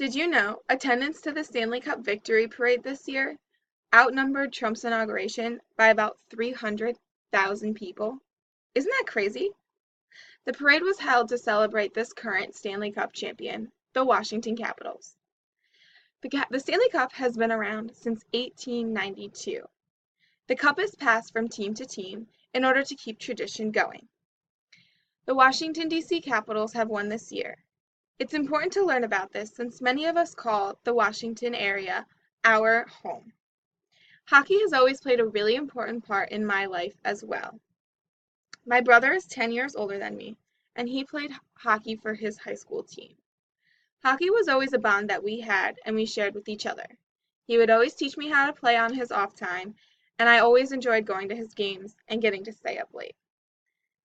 Did you know attendance to the Stanley Cup Victory Parade this year outnumbered Trump's inauguration by about 300,000 people? Isn't that crazy? The parade was held to celebrate this current Stanley Cup champion, the Washington Capitals. The Stanley Cup has been around since 1892. The cup is passed from team to team in order to keep tradition going. The Washington, D.C. Capitals have won this year. It's important to learn about this since many of us call the Washington area our home. Hockey has always played a really important part in my life as well. My brother is 10 years older than me, and he played hockey for his high school team. Hockey was always a bond that we had and we shared with each other. He would always teach me how to play on his off time, and I always enjoyed going to his games and getting to stay up late.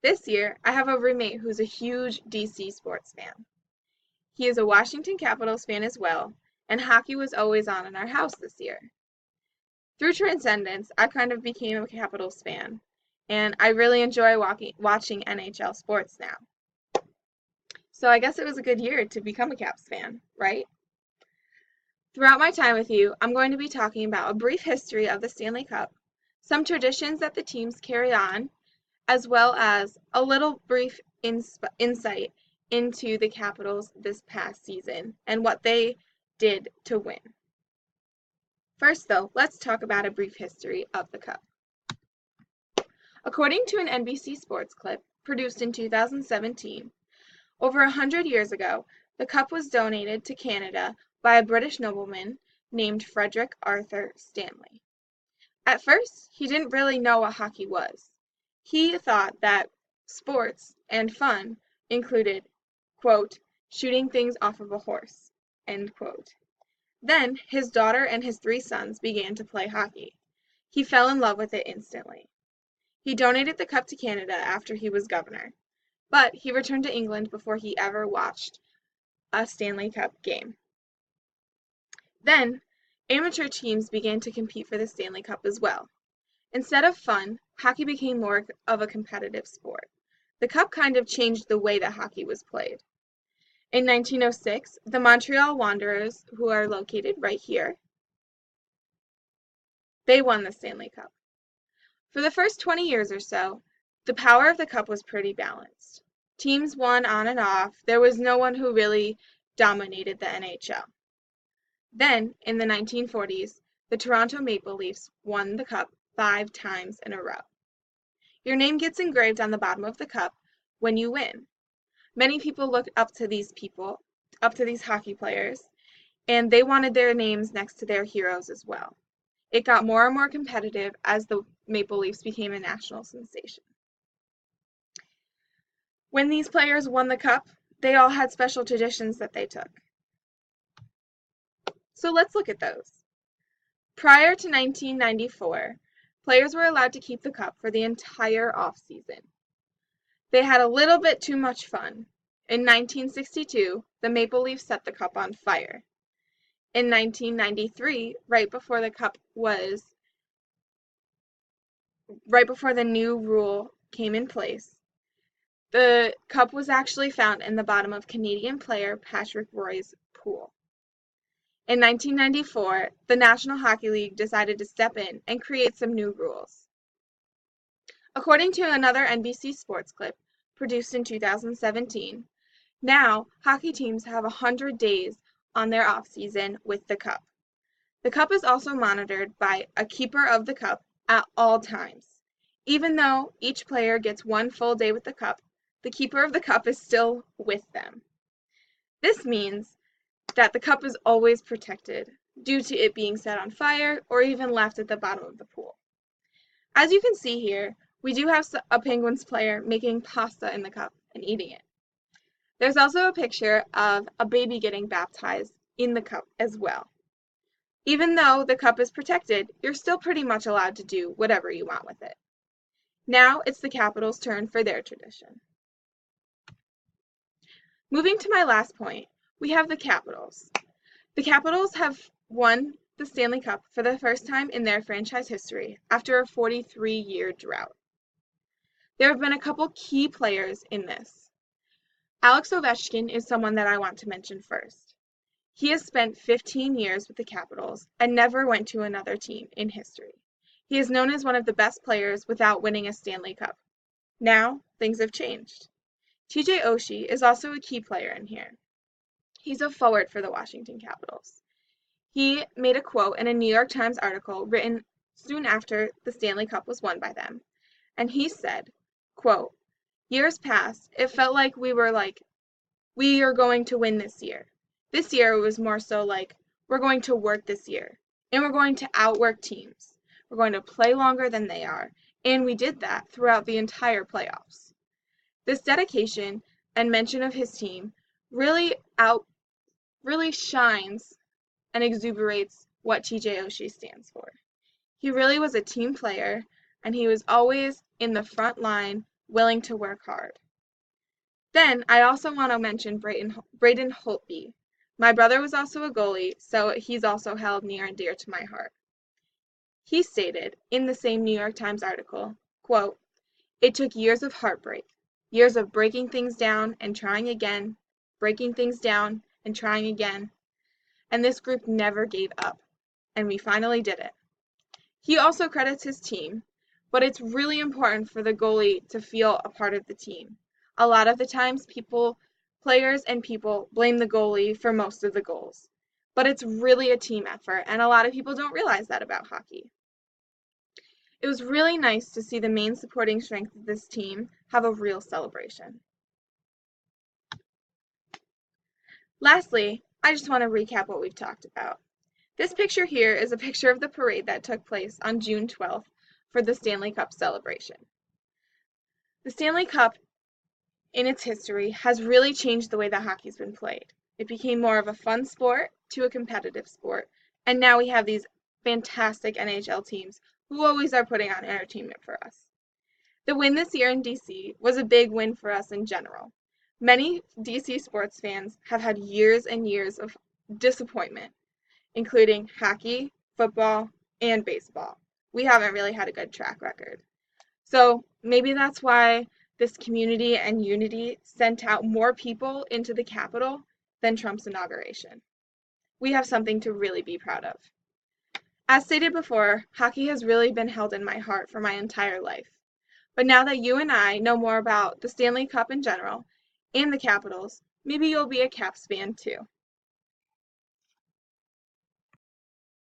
This year, I have a roommate who's a huge DC sports fan. He is a Washington Capitals fan as well, and hockey was always on in our house this year. Through Transcendence, I kind of became a Capitals fan, and I really enjoy watching NHL sports now. So I guess it was a good year to become a Caps fan, right? Throughout my time with you, I'm going to be talking about a brief history of the Stanley Cup, some traditions that the teams carry on, as well as a little brief insight into the Capitals this past season and what they did to win. First, though, let's talk about a brief history of the Cup. According to an NBC Sports clip produced in 2017, over 100 years ago, the Cup was donated to Canada by a British nobleman named Frederick Arthur Stanley. At first, he didn't really know what hockey was. He thought that sports and fun included, quote, shooting things off of a horse, end quote. Then, his daughter and his 3 sons began to play hockey. He fell in love with it instantly. He donated the cup to Canada after he was governor, but he returned to England before he ever watched a Stanley Cup game. Then, amateur teams began to compete for the Stanley Cup as well. Instead of fun, hockey became more of a competitive sport. The Cup kind of changed the way that hockey was played. In 1906, the Montreal Wanderers, who are located right here, they won the Stanley Cup. For the first 20 years or so, the power of the Cup was pretty balanced. Teams won on and off. There was no one who really dominated the NHL. Then, in the 1940s, the Toronto Maple Leafs won the Cup 5 times in a row. Your name gets engraved on the bottom of the cup when you win. Many people looked up to these hockey players, and they wanted their names next to their heroes as well. It got more and more competitive as the Maple Leafs became a national sensation. When these players won the cup, they all had special traditions that they took. So let's look at those. Prior to 1994, players were allowed to keep the cup for the entire off-season. They had a little bit too much fun. In 1962, the Maple Leafs set the cup on fire. In 1993, right before the new rule came in place, the cup was actually found in the bottom of Canadian player Patrick Roy's pool. In 1994, the National Hockey League decided to step in and create some new rules. According to another NBC Sports clip produced in 2017, now hockey teams have 100 days on their off-season with the cup. The cup is also monitored by a keeper of the cup at all times. Even though each player gets 1 full day with the cup, the keeper of the cup is still with them. This means that the cup is always protected due to it being set on fire or even left at the bottom of the pool. As you can see here, we do have a Penguins player making pasta in the cup and eating it. There's also a picture of a baby getting baptized in the cup as well. Even though the cup is protected, you're still pretty much allowed to do whatever you want with it. Now it's the Capitals' turn for their tradition. Moving to my last point, we have the Capitals. The Capitals have won the Stanley Cup for the first time in their franchise history after a 43-year drought. There have been a couple key players in this. Alex Ovechkin is someone that I want to mention first. He has spent 15 years with the Capitals and never went to another team in history. He is known as one of the best players without winning a Stanley Cup. Now, things have changed. TJ Oshie is also a key player in here. He's a forward for the Washington Capitals. He made a quote in a New York Times article written soon after the Stanley Cup was won by them, and he said, quote, "Years past, it felt like we are going to win this year. This year it was more so like, we're going to work this year, and we're going to outwork teams. We're going to play longer than they are, and we did that throughout the entire playoffs." This dedication and mention of his team really shines and exuberates what TJ Oshie stands for. He really was a team player, and he was always in the front line, willing to work hard. Then I also want to mention Braden Holtby. My brother was also a goalie, so he's also held near and dear to my heart. He stated in the same New York Times article, quote, "It took years of heartbreak, years of breaking things down and trying again, breaking things down and trying again, and this group never gave up, and we finally did it." He also credits his team, but it's really important for the goalie to feel a part of the team. A lot of the times players and people blame the goalie for most of the goals, but it's really a team effort, and a lot of people don't realize that about hockey. It was really nice to see the main supporting strength of this team have a real celebration. Lastly, I just want to recap what we've talked about. This picture here is a picture of the parade that took place on June 12th for the Stanley Cup celebration. The Stanley Cup, in its history, has really changed the way that hockey's been played. It became more of a fun sport to a competitive sport, and now we have these fantastic NHL teams who always are putting on entertainment for us. The win this year in DC was a big win for us in general. Many DC sports fans have had years and years of disappointment, including hockey, football, and baseball. We haven't really had a good track record. So maybe that's why this community and unity sent out more people into the Capitol than Trump's inauguration. We have something to really be proud of. As stated before, hockey has really been held in my heart for my entire life. But now that you and I know more about the Stanley Cup in general and the Capitals, maybe you'll be a Caps fan too.